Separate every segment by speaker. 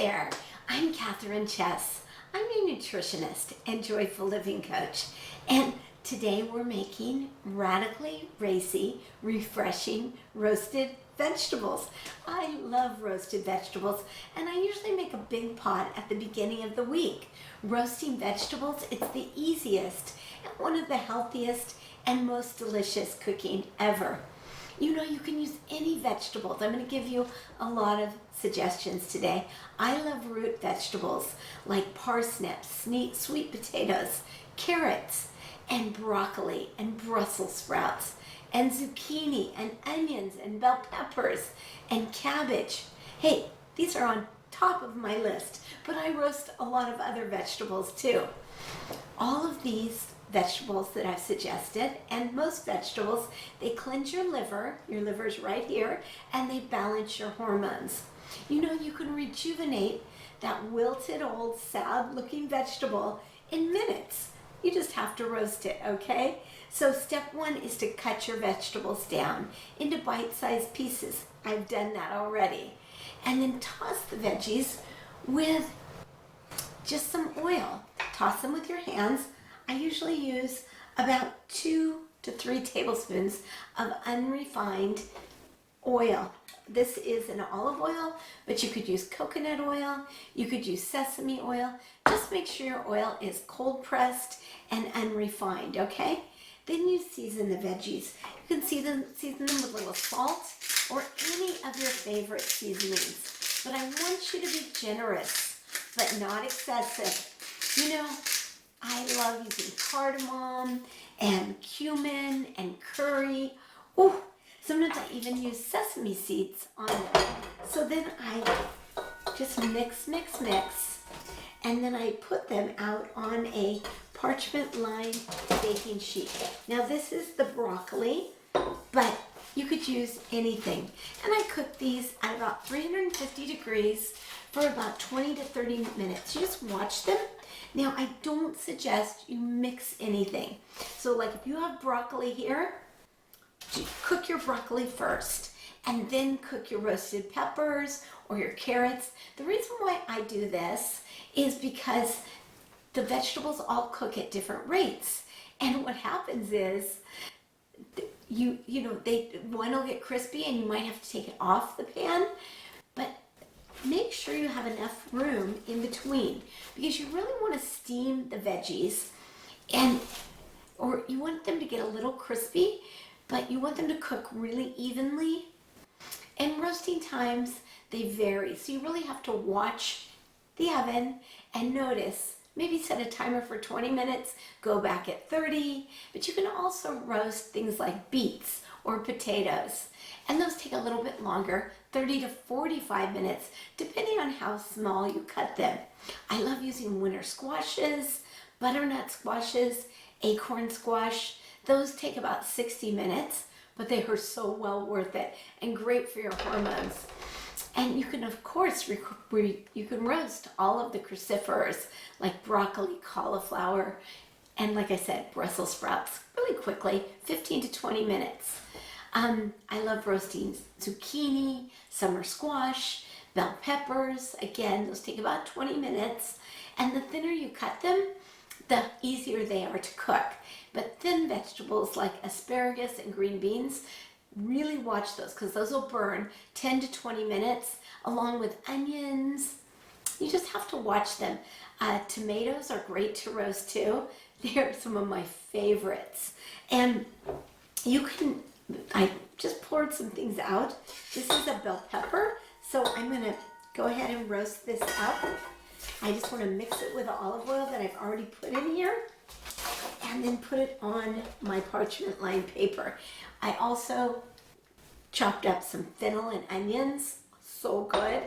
Speaker 1: there, I'm Catherine Chess. I'm your nutritionist and joyful living coach. And today we're making radically racy, refreshing roasted vegetables. I love roasted vegetables, and I usually make a big pot at the beginning of the week. Roasting vegetables, it's the easiest and one of the healthiest and most delicious cooking ever. You know, you can use any vegetables. I'm going to give you a lot of suggestions today. I love root vegetables like parsnips, sweet potatoes, carrots, and broccoli, and Brussels sprouts, and zucchini, and onions, and bell peppers, and cabbage. Hey, these are on top of my list, but I roast a lot of other vegetables too. All of these vegetables that I've suggested, and most vegetables, they cleanse your liver's right here, and they balance your hormones. You know, you can rejuvenate that wilted old sad looking vegetable in minutes. You just have to roast it, okay? So step one is to cut your vegetables down into bite-sized pieces. I've done that already. And then toss the veggies with just some oil. Toss them with your hands. I usually use about 2 to 3 tablespoons of unrefined oil. This is an olive oil, but you could use coconut oil, you could use sesame oil. Just make sure your oil is cold pressed and unrefined, okay? Then you season the veggies. You can season them with a little salt or any of your favorite seasonings. But I want you to be generous, but not excessive. You know, I love using cardamom and cumin and curry. Ooh, sometimes I even use sesame seeds on them. So then I just mix, and then I put them out on a parchment lined baking sheet. Now this is the broccoli, but you could use anything. And I cook these at about 350 degrees for about 20 to 30 minutes. You just watch them. Now, I don't suggest you mix anything. So like if you have broccoli here, cook your broccoli first and then cook your roasted peppers or your carrots. The reason why I do this is because the vegetables all cook at different rates. And what happens is, one will get crispy and you might have to take it off the pan, but make sure you have enough room in between because you really want to steam the veggies or you want them to get a little crispy, but you want them to cook really evenly. And roasting times, they vary. So you really have to watch the oven and notice. Maybe set a timer for 20 minutes, go back at 30, but you can also roast things like beets or potatoes. And those take a little bit longer, 30 to 45 minutes, depending on how small you cut them. I love using winter squashes, butternut squashes, acorn squash. Those take about 60 minutes, but they are so well worth it and great for your hormones. And you can, of course, you can roast all of the crucifers like broccoli, cauliflower, and like I said, Brussels sprouts really quickly, 15 to 20 minutes. I love roasting zucchini, summer squash, bell peppers. Again, those take about 20 minutes. And the thinner you cut them, the easier they are to cook. But thin vegetables like asparagus and green beans, really watch those because those will burn 10 to 20 minutes along with onions. You just have to watch them. Tomatoes are great to roast too. They're some of my favorites. And I just poured some things out. This is a bell pepper, so I'm going to go ahead and roast this up. I just want to mix it with the olive oil that I've already put in here and then put it on my parchment lined paper. I also chopped up some fennel and onions, so good.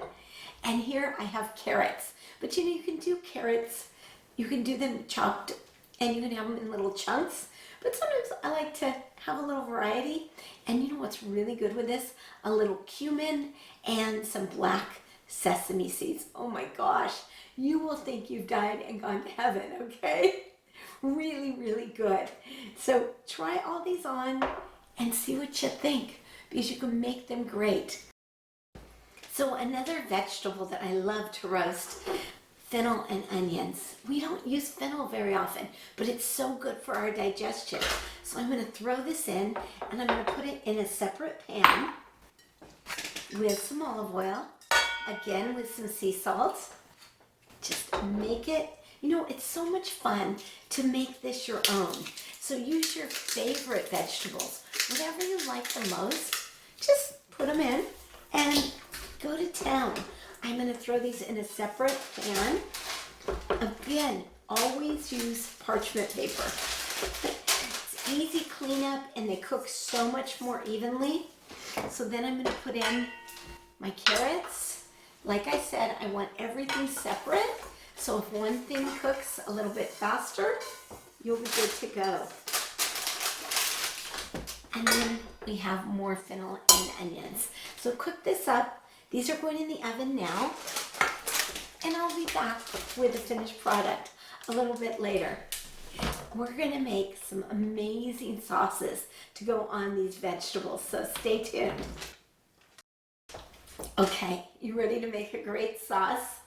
Speaker 1: And here I have carrots. But you know, you can do carrots, you can do them chopped and you can have them in little chunks. But sometimes I like to have a little variety. And you know what's really good with this? A little cumin and some black sesame seeds. Oh my gosh, you will think you've died and gone to heaven, okay? Really, really good. So try all these on and see what you think because you can make them great. So another vegetable that I love to roast, fennel and onions. We don't use fennel very often, but it's so good for our digestion. So I'm going to throw this in, and I'm going to put it in a separate pan with some olive oil, again with some sea salt. Just make it, it's so much fun to make this your own. So use your favorite vegetables, whatever you like the most, just put them in and go to town. I'm going to throw these in a separate pan. Again, always use parchment paper. It's easy cleanup and they cook so much more evenly. So then I'm going to put in my carrots. Like I said, I want everything separate. So if one thing cooks a little bit faster, you'll be good to go. And then we have more fennel and onions. So cook this up. These are going in the oven now, and I'll be back with the finished product a little bit later. We're going to make some amazing sauces to go on these vegetables, so stay tuned. Okay, you ready to make a great sauce?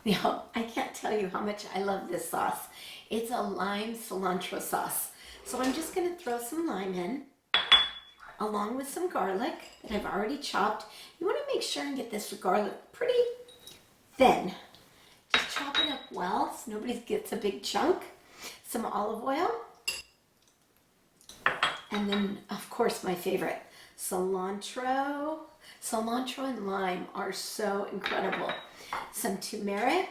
Speaker 1: Now, I can't tell you how much I love this sauce. It's a lime cilantro sauce. So I'm just going to throw some lime in, along with some garlic that I've already chopped. You want to make sure and get this garlic pretty thin. Just chop it up well so nobody gets a big chunk. Some olive oil. And then, of course, my favorite, cilantro. Cilantro and lime are so incredible. Some turmeric.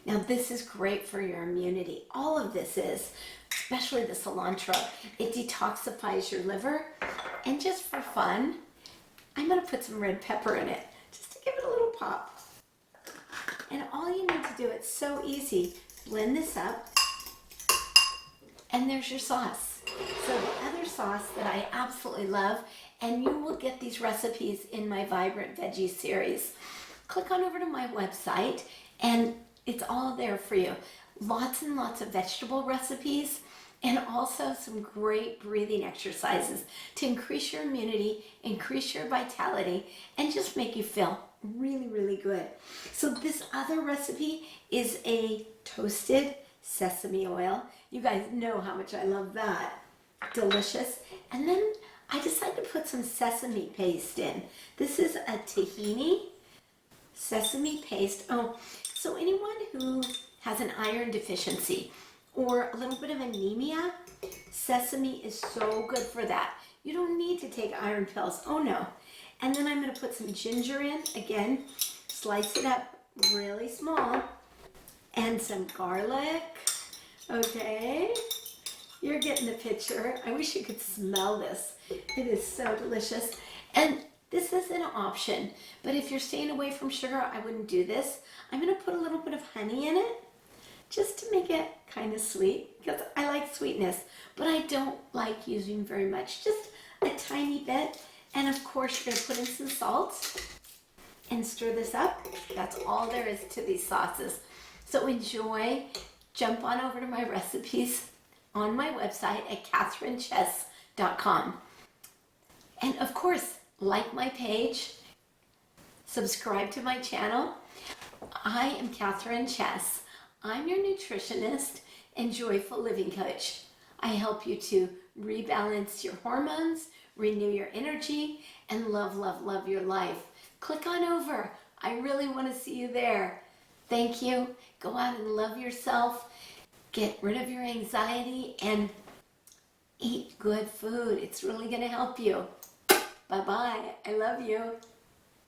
Speaker 1: Now this is great for your immunity. All of this is, especially the cilantro. It detoxifies your liver. And just for fun, I'm going to put some red pepper in it, just to give it a little pop. And all you need to do, it's so easy, blend this up, and there's your sauce. So the other sauce that I absolutely love, and you will get these recipes in my Vibrant Veggies series. Click on over to my website, and it's all there for you. Lots and lots of vegetable recipes, and also some great breathing exercises to increase your immunity, increase your vitality, and just make you feel really, really good. So this other recipe is a toasted sesame oil. You guys know how much I love that. Delicious. And then I decided to put some sesame paste in. This is a tahini sesame paste. Oh, so anyone who has an iron deficiency or a little bit of anemia, sesame is so good for that. You don't need to take iron pills. Oh no. And then I'm going to put some ginger in. Again, slice it up really small. And some garlic. Okay. You're getting the picture. I wish you could smell this. It is so delicious. And this is an option, but if you're staying away from sugar, I wouldn't do this. I'm going to put a little bit of honey in it, just to make it kind of sweet, because I like sweetness, but I don't like using very much, just a tiny bit. And of course, you're going to put in some salt and stir this up. That's all there is to these sauces. So enjoy. Jump on over to my recipes on my website at catherinechess.com. And of course, like my page, subscribe to my channel. I am Catherine Chess. I'm your nutritionist and joyful living coach. I help you to rebalance your hormones, renew your energy, and love, love, love your life. Click on over. I really want to see you there. Thank you. Go out and love yourself. Get rid of your anxiety and eat good food. It's really going to help you. Bye-bye. I love you.